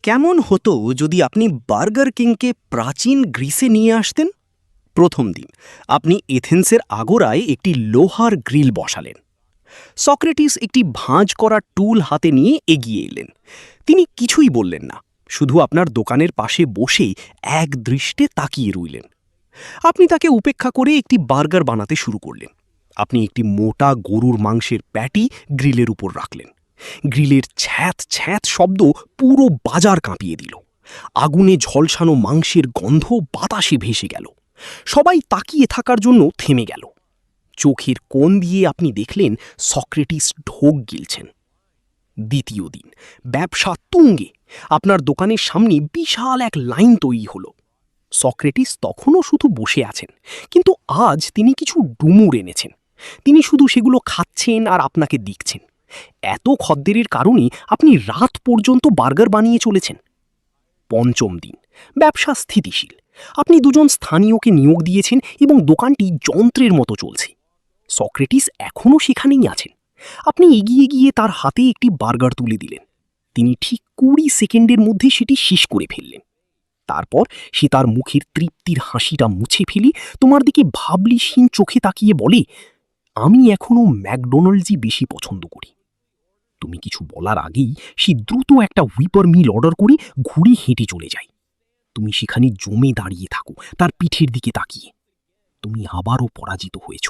কেমন হতো যদি আপনি বার্গার কিংকে প্রাচীন গ্রিসে নিয়ে আসতেন? প্রথম দিন আপনি এথেন্সের আগোরায় একটি লোহার গ্রিল বসালেন। সক্রেটিস একটি ভাঁজ করা টুল হাতে নিয়ে এগিয়ে এলেন। তিনি কিছুই বললেন না, শুধু আপনার দোকানের পাশে বসেই এক দৃষ্টে তাকিয়ে রইলেন। আপনি তাকে উপেক্ষা করে একটি বার্গার বানাতে শুরু করলেন। আপনি একটি মোটা গরুর মাংসের প্যাটি গ্রিলের উপর রাখলেন। গ্রিলের ছ্যাঁত ছ্যাঁত শব্দ পুরো বাজার কাঁপিয়ে দিল। আগুনে ঝলসানো মাংসের গন্ধ বাতাসে ভেসে গেল। সবাই তাকিয়ে থাকার জন্য থেমে গেল। চোখের কোণ দিয়ে আপনি দেখলেন সক্রেটিস ঢোক গিলছেন। দ্বিতীয় দিন ব্যবসা তুঙ্গে। আপনার দোকানের সামনে বিশাল এক লাইন তৈরি হলো। সক্রেটিস তখনও শুধু বসে আছেন, কিন্তু আজ তিনি কিছু ডুমুর এনেছেন। তিনি শুধু সেগুলো খাচ্ছেন আর আপনাকে দেখছেন। এত খদ্দেরের কারণে আপনি রাত পর্যন্ত বার্গার বানিয়ে চলেছেন। পঞ্চম দিন ব্যবসা স্থিতিশীল। আপনি দুজন স্থানীয়কে নিয়োগ দিয়েছেন এবং দোকানটি যন্ত্রের মতো চলছে। সক্রেটিস এখনও সেখানেই আছেন। আপনি এগিয়ে গিয়ে তার হাতে একটি বার্গার তুলে দিলেন। তিনি ঠিক 20 সেকেন্ডের মধ্যে সেটি শেষ করে ফেললেন। তারপর সে তার মুখের তৃপ্তির হাসিটা মুছে ফেলি তোমার দিকে ভাবলিসহীন চোখে তাকিয়ে বলে, আমি এখনও ম্যাকডোনাল্ডসই বেশি পছন্দ করি। তুমি কিছু বলার আগেই সে দ্রুত একটা হুইপার মিল অর্ডার করে ঘুরে হেঁটে চলে যায়। তুমি সেখানে জমে দাঁড়িয়ে থাকো, তার পিঠের দিকে তাকিয়ে। তুমি আবারও পরাজিত হয়েছ।